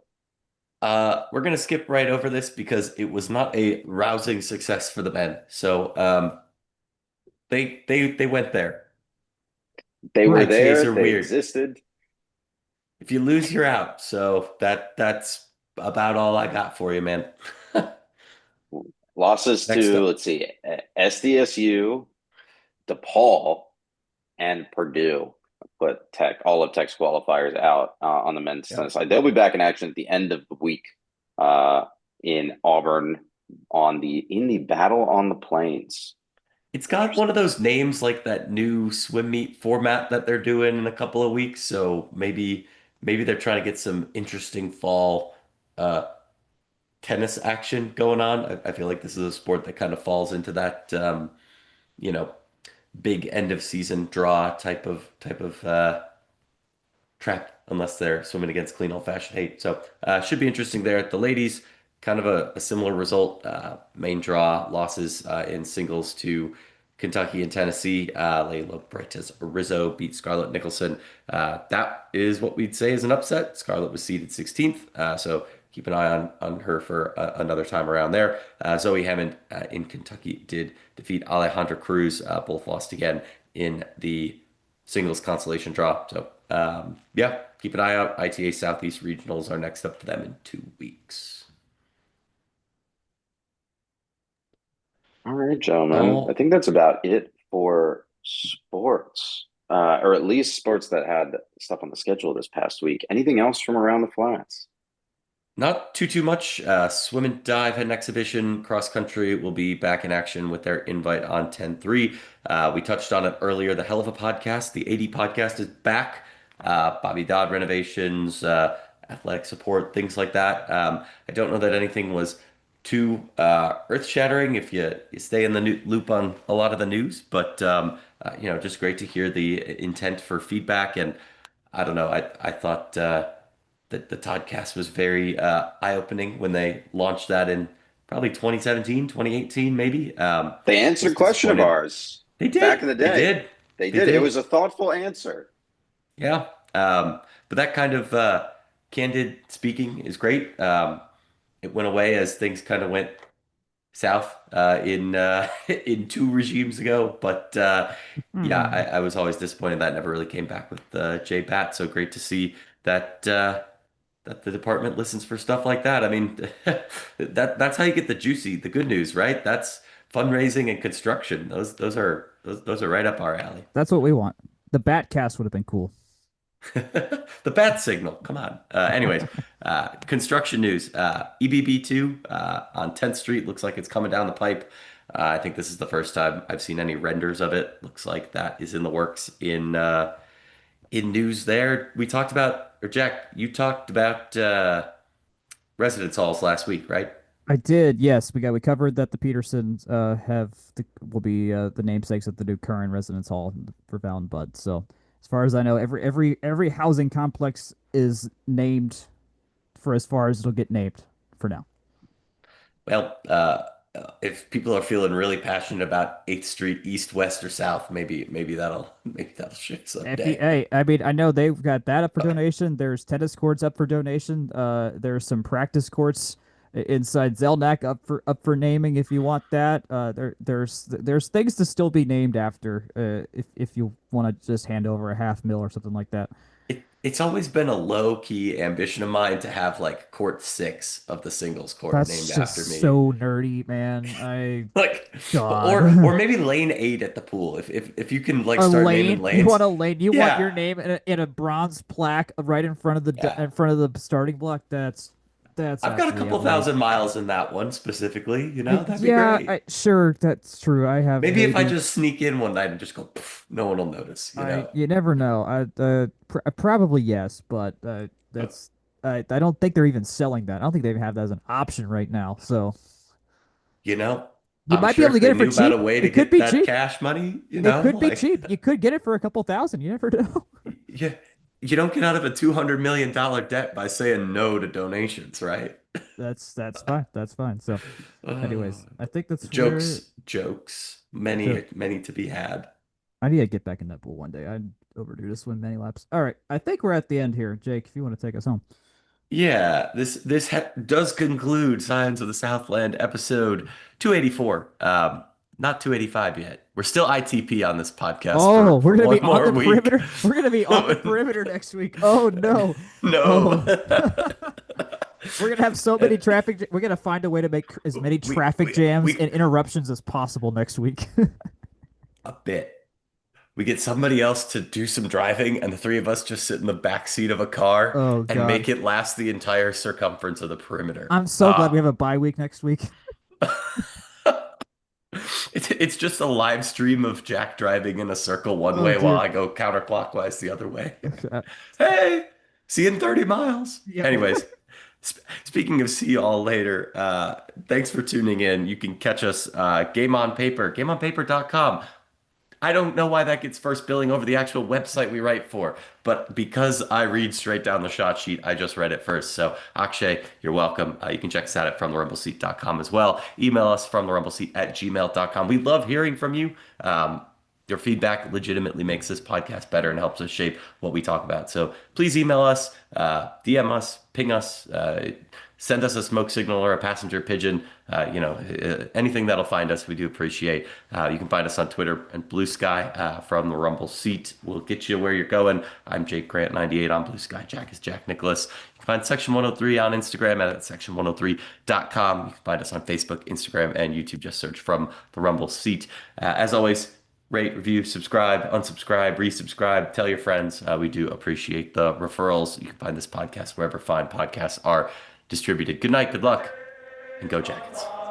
We're gonna skip right over this because it was not a rousing success for the men. So they went there. They were ITAs there. are They weird. existed. If you lose, you're out. So that's about all I got for you, man. Losses Next to, up. let's see, SDSU, DePaul, and Purdue. Put all of Tech's qualifiers out on the men's Yeah. tennis side. They'll be back in action at the end of the week uh, in Auburn in the Battle on the Plains. It's got one of those names like that new swim meet format that they're doing in a couple of weeks. So maybe they're trying to get some interesting fall uh tennis action going on. I feel like this is a sport that kind of falls into that you know, big end of season draw type of trap unless they're swimming against clean old fashioned hate. So should be interesting there. The ladies, kind of a similar result. Main draw losses in singles to Kentucky and Tennessee. Layla Brites Rizzo beat Scarlett Nicholson. That is what we'd say is an upset. Scarlett was seeded 16th, so keep an eye on her for another time around there. Zoe Hammond in Kentucky did defeat Alejandra Cruz. Both lost again in the singles consolation draw. So yeah, keep an eye out. ITA Southeast Regionals are next up for them in 2 weeks. All right, gentlemen. I All think that's about it for sports, or at least sports that had stuff on the schedule this past week. Anything else from around the flats? Not too much. Swim and dive had an exhibition. Cross country will be back in action with their invite on 10-3. We touched on it earlier. The Hell of a Podcast, the AD podcast is back. Bobby Dodd renovations, athletic support, things like that. I don't know that anything was too earth-shattering if you stay in the loop on a lot of the news, but just great to hear the intent for feedback. And I don't know, I thought the Toddcast was very eye-opening when they launched that in probably 2017, 2018, maybe. They answered a question of ours They did. back in the day. They did. They They did. did. It was a thoughtful answer. Yeah. But that kind of candid speaking is great. It went away as things kind of went south in in two regimes ago. But yeah, I was always disappointed that never really came back with Jay Bat. So great to see that that the department listens for stuff like that. I mean, that's how you get the good news, right? That's fundraising and construction. Those are right up our alley. That's what we want. The Batcast would have been cool. The bat signal. Come on. Anyways, construction news. EBB2 on 10th Street looks like it's coming down the pipe. I think this is the first time I've seen any renders of it. Looks like that is in the works in news there. We talked about, or Jack, you talked about residence halls last week, right? I did, yes. We covered that the Petersons will be the namesakes of the new current residence hall for Val and Bud. So as far as I know, every housing complex is named for as far as it'll get named for now. Well, if people are feeling really passionate about 8th Street, East, West, or South, maybe that'll shift someday. Hey, I mean, I know they've got that up for donation. There's tennis courts up for donation. There's some practice courts inside Zelnak up for naming if you want that. There's things to still be named after if you want to just hand over a $500,000 or something like that. It's always been a low key ambition of mine to have like court 6 of the singles court That's named just after me. so nerdy, man. Like, God. or maybe lane 8 at the pool. If you can like A start lane. naming lanes. You want a lane. You want Yeah. your name in a bronze plaque right in front of Yeah. the starting block. That's I've got a actually couple outrageous. thousand miles in that one specifically, that'd be Yeah, great. sure, that's true. I have Maybe if I just sneak in one night and just go, "Pff," no one will notice, you never know. Probably yes, but that's I don't think they're even selling that. I don't think they even have that as an option right now. So You know, you I'm might be sure able to if get they it for knew about cheap. a way to It could get be that cheap. cash money, It could be like cheap. You could get it for a couple thousand. You never know. you don't get out of a $200 million debt by saying no to donations, right? That's fine. That's fine. So, anyways, I think that's where Jokes, many to be had. I need to get back in that pool one day. I'd overdue to swim many laps. All right, I think we're at the end here, Jake. If you want to take us home. Yeah, this does conclude Scions of the Southland episode 284. Not 285 yet. We're still ITP on this podcast. Oh, for we're gonna one be on more the week. perimeter. We're gonna be on the perimeter next week. Oh no. No. We're gonna have so many traffic. We're gonna find a way to make as many traffic jams and interruptions as possible next week. A bit. We get somebody else to do some driving, and the three of us just sit in the back seat of a car Oh, and God. make it last the entire circumference of the perimeter. I'm so glad we have a bye week next week. It's just a live stream of Jack driving in a circle one way dear. while I go counterclockwise the other way. Uh, Hey, see you in 30 miles. Yeah. Anyways, speaking of see you all later, thanks for tuning in. You can catch us Game on Paper, gameonpaper.com. I don't know why that gets first billing over the actual website we write for, but because I read straight down the shot sheet, I just read it first. So Akshay, you're welcome. You can check us out at fromtherumbleseat.com as well. Email us fromtherumbleseat@gmail.com. We love hearing from you. Your feedback legitimately makes this podcast better and helps us shape what we talk about. So please email us, DM us, ping us, send us a smoke signal or a passenger pigeon. Anything that'll find us, we do appreciate. You can find us on Twitter and Blue Sky from the Rumble Seat. We'll get you where you're going. I'm Jake Grant 98 on Blue Sky. Jack is Jack Nicholas. You can find Section 103 on Instagram at section103.com. You can find us on Facebook, Instagram, and YouTube. Just search from the Rumble Seat. As always, rate, review, subscribe, unsubscribe, resubscribe, tell your friends. We do appreciate the referrals. You can find this podcast wherever fine podcasts are distributed. Good night, good luck, and go Jackets.